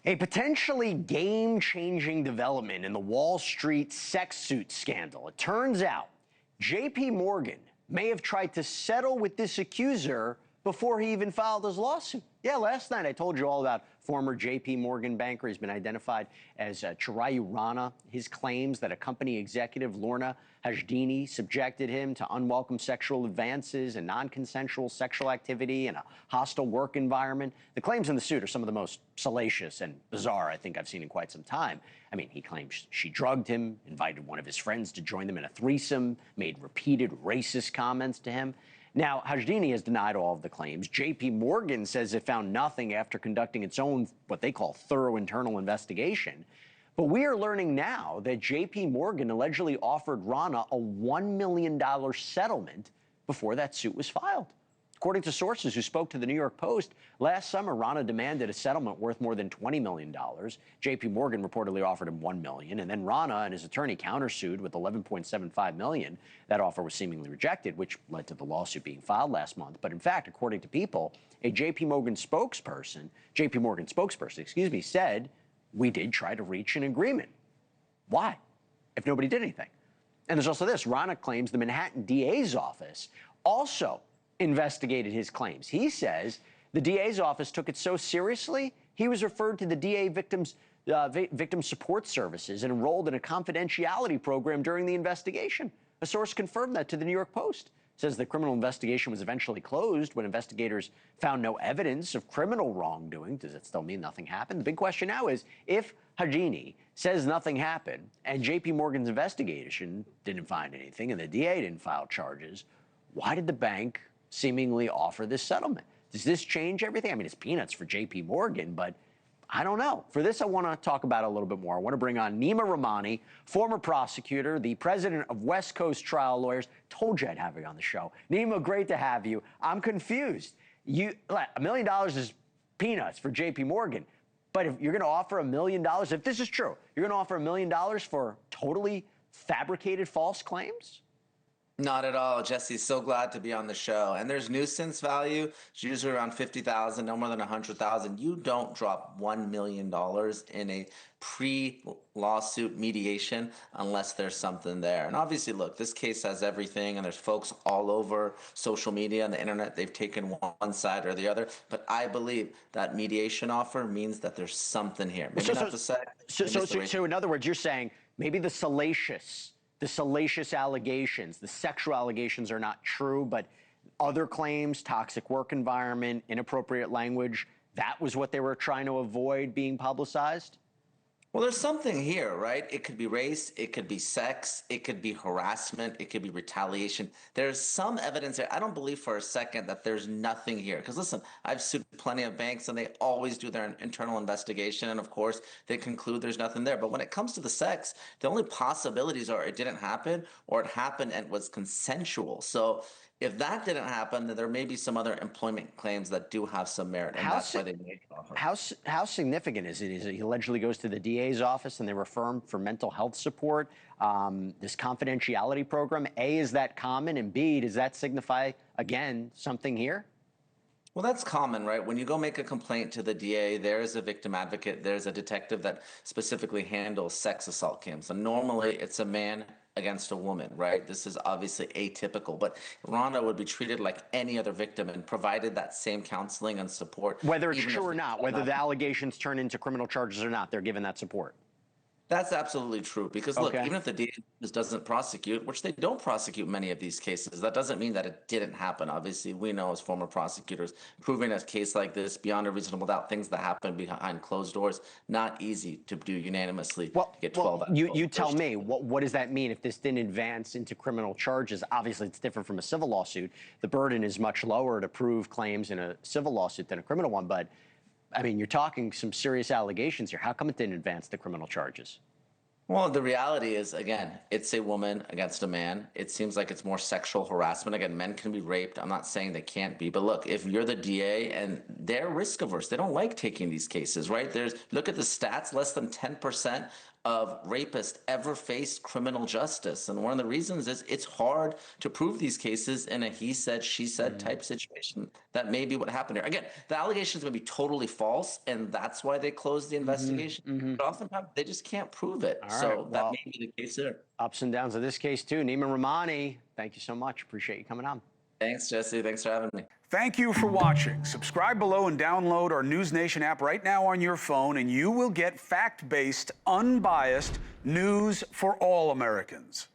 A potentially game-changing development in the Wall Street sex suit scandal. It turns out JPMorgan may have tried to settle with this accuser before he even filed his lawsuit. Yeah, last night I told you all about former JPMorgan banker. He's been identified as Chirayu Rana. His claims that a company executive, Lorna Hajdini, subjected him to unwelcome sexual advances and non-consensual sexual activity in a hostile work environment. The claims in the suit are some of the most salacious and bizarre I think I've seen in quite some time. I mean, he claims she drugged him, invited one of his friends to join them in a threesome, made repeated racist comments to him. Now, Hajdini has denied all of the claims. JPMorgan says it found nothing after conducting its own, what they call, thorough internal investigation. But we are learning now that JPMorgan allegedly offered Rana a $1 million settlement before that suit was filed. According to sources who spoke to the New York Post, last summer, Rana demanded a settlement worth more than $20 million. JPMorgan reportedly offered him $1 million, and then Rana and his attorney countersued with $11.75 million. That offer was seemingly rejected, which led to the lawsuit being filed last month. But in fact, according to People, a JPMorgan spokesperson, said, "We did try to reach an agreement." Why? If nobody did anything. And there's also this. Rana claims the Manhattan DA's office also investigated his claims. He says the DA's office took it so seriously, he was referred to the DA victim support services and enrolled in a confidentiality program during the investigation. A source confirmed that to the New York Post. Says the criminal investigation was eventually closed when investigators found no evidence of criminal wrongdoing. Does that still mean nothing happened? The big question now is, if Hajdini says nothing happened and JPMorgan's investigation didn't find anything and the DA didn't file charges, why did the bank seemingly offer this settlement? Does this change everything? I mean, it's peanuts for JPMorgan, but I don't know. For this, I want to talk about it a little bit more. I want to bring on Neama Rahmani, former prosecutor, the president of West Coast Trial Lawyers. Told you I'd have you on the show. Neama, great to have you. I'm confused. $1 million is peanuts for JPMorgan, but if you're going to offer $1 million, if this is true, you're going to offer $1 million for totally fabricated false claims? Not at all, Jesse. So glad to be on the show. And there's nuisance value. It's usually around $50,000, no more than $100,000. You don't drop $1 million in a pre-lawsuit mediation unless there's something there. And obviously, look, this case has everything, and there's folks all over social media and the internet. They've taken one side or the other. But I believe that mediation offer means that there's something here. Maybe not the sex. So in other words, you're saying maybe the salacious allegations, the sexual allegations are not true, but other claims, toxic work environment, inappropriate language, that was what they were trying to avoid being publicized? Well, there's something here, right? It could be race, it could be sex, it could be harassment, it could be retaliation. There's some evidence there. I don't believe for a second that there's nothing here. Because listen, I've sued plenty of banks and they always do their internal investigation. And of course, they conclude there's nothing there. But when it comes to the sex, the only possibilities are it didn't happen or it happened and was consensual. So if that didn't happen, then there may be some other employment claims that do have some merit, and that's why they made the offer. How significant is it? Is it he allegedly goes to the DA's office and they refer him for mental health support? This confidentiality program, A, is that common? And B, does that signify, again, something here? Well, that's common, right? When you go make a complaint to the DA, there is a victim advocate. There's a detective that specifically handles sex assault claims. And normally it's a man against a woman, right? This is obviously atypical, but Rana would be treated like any other victim and provided that same counseling and support. Whether it's true or not, whether the allegations turn into criminal charges or not, they're given that support. That's absolutely true. Because look, even if the DA doesn't prosecute, which they don't prosecute many of these cases, that doesn't mean that it didn't happen. Obviously, we know as former prosecutors, proving a case like this beyond a reasonable doubt, things that happen behind closed doors, not easy to do unanimously. To get 12 you tell me, what does that mean if this didn't advance into criminal charges? Obviously, it's different from a civil lawsuit. The burden is much lower to prove claims in a civil lawsuit than a criminal one. But I mean, you're talking some serious allegations here. How come it didn't advance the criminal charges? Well, the reality is, again, it's a woman against a man. It seems like it's more sexual harassment. Again, men can be raped. I'm not saying they can't be. But look, if you're the DA and they're risk averse, they don't like taking these cases, right? Look at the stats, less than 10% of rapists ever faced criminal justice. And one of the reasons is it's hard to prove these cases in a he said, she said type situation. That may be what happened here. Again, the allegations may be totally false, and that's why they closed the investigation. But oftentimes they just can't prove it. All so right, that well, may be the case there. Ups and downs of this case, too. Neama Rahmani, thank you so much. Appreciate you coming on. Thanks, Jesse. Thanks for having me. Thank you for watching. Subscribe below and download our NewsNation app right now on your phone, and you will get fact-based, unbiased news for all Americans.